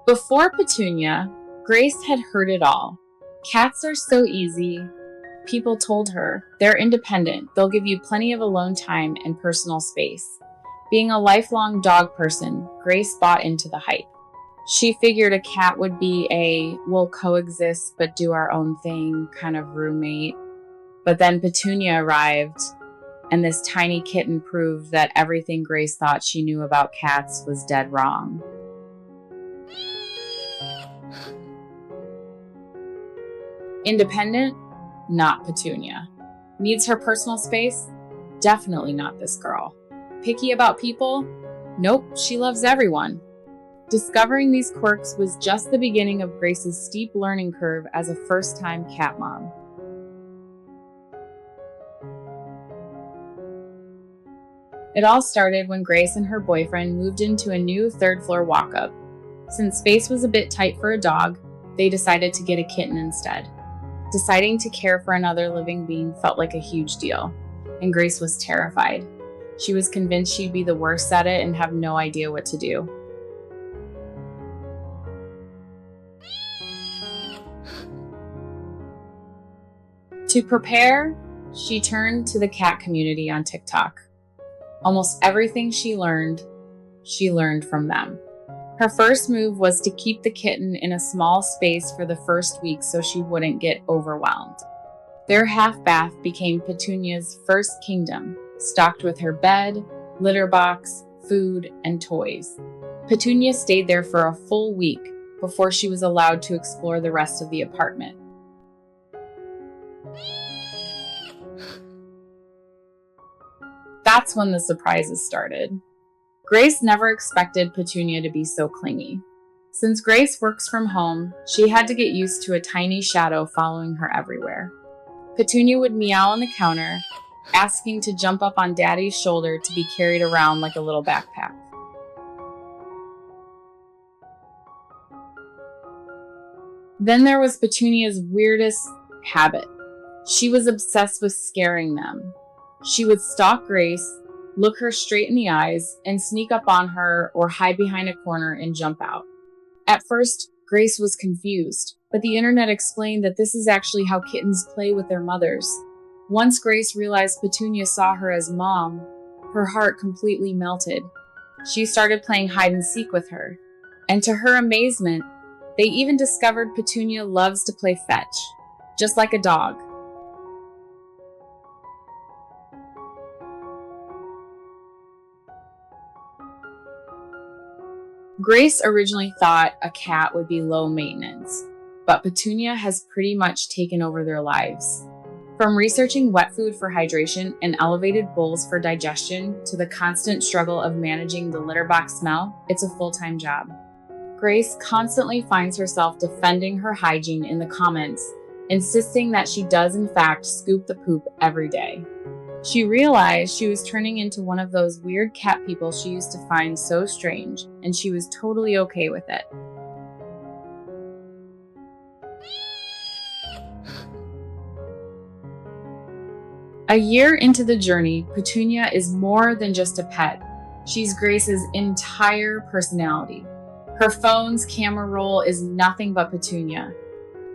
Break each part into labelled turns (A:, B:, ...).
A: Before Petunia, Grace had heard it all. Cats are so easy. People told her, they're independent, they'll give you plenty of alone time and personal space. Being a lifelong dog person, Grace bought into the hype. She figured a cat would be a we'll coexist but do our own thing kind of roommate. But then Petunia arrived, and this tiny kitten proved that everything Grace thought she knew about cats was dead wrong. Independent? Not Petunia. Needs her personal space? Definitely not this girl. Picky about people? Nope, she loves everyone. Discovering these quirks was just the beginning of Grace's steep learning curve as a first-time cat mom. It all started when Grace and her boyfriend moved into a new third-floor walk-up. Since space was a bit tight for a dog, they decided to get a kitten instead. Deciding to care for another living being felt like a huge deal, and Grace was terrified. She was convinced she'd be the worst at it and have no idea what to do. To prepare, she turned to the cat community on TikTok. Almost everything she learned from them. Her first move was to keep the kitten in a small space for the first week so she wouldn't get overwhelmed. Their half bath became Petunia's first kingdom, stocked with her bed, litter box, food, and toys. Petunia stayed there for a full week before she was allowed to explore the rest of the apartment. That's when the surprises started. Grace never expected Petunia to be so clingy. Since Grace works from home, she had to get used to a tiny shadow following her everywhere. Petunia would meow on the counter, asking to jump up on Daddy's shoulder to be carried around like a little backpack. Then there was Petunia's weirdest habit. She was obsessed with scaring them. She would stalk Grace, look her straight in the eyes, and sneak up on her or hide behind a corner and jump out. At first, Grace was confused, but the internet explained that this is actually how kittens play with their mothers. Once Grace realized Petunia saw her as mom, her heart completely melted. She started playing hide and seek with her, and to her amazement, they even discovered Petunia loves to play fetch, just like a dog. Grace originally thought a cat would be low maintenance, but Petunia has pretty much taken over their lives. From researching wet food for hydration and elevated bowls for digestion to the constant struggle of managing the litter box smell, it's a full-time job. Grace constantly finds herself defending her hygiene in the comments, insisting that she does in fact scoop the poop every day. She realized she was turning into one of those weird cat people she used to find so strange, and she was totally okay with it. A year into the journey, Petunia is more than just a pet. She's Grace's entire personality. Her phone's camera roll is nothing but Petunia.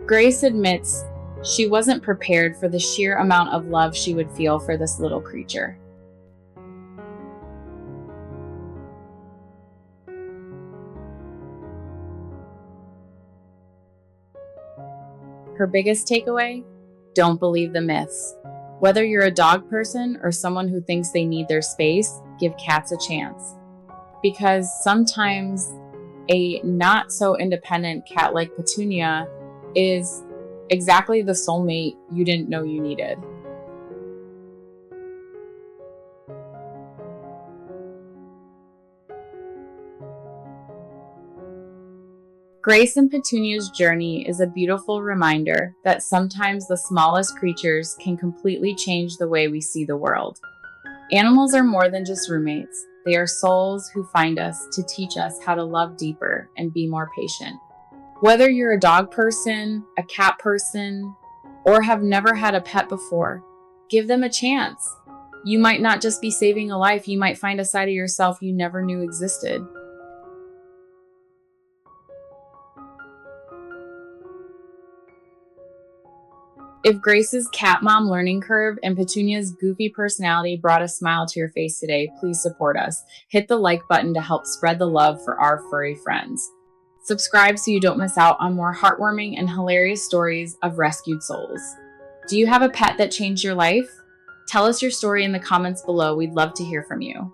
A: Grace admits she wasn't prepared for the sheer amount of love she would feel for this little creature. Her biggest takeaway? Don't believe the myths. Whether you're a dog person or someone who thinks they need their space, give cats a chance. Because sometimes a not so independent cat like Petunia is exactly the soulmate you didn't know you needed. Grace and Petunia's journey is a beautiful reminder that sometimes the smallest creatures can completely change the way we see the world. Animals are more than just roommates. They are souls who find us to teach us how to love deeper and be more patient. Whether you're a dog person, a cat person, or have never had a pet before, give them a chance. You might not just be saving a life, you might find a side of yourself you never knew existed. If Grace's cat mom learning curve and Petunia's goofy personality brought a smile to your face today, please support us. Hit the like button to help spread the love for our furry friends. Subscribe so you don't miss out on more heartwarming and hilarious stories of rescued souls. Do you have a pet that changed your life? Tell us your story in the comments below. We'd love to hear from you.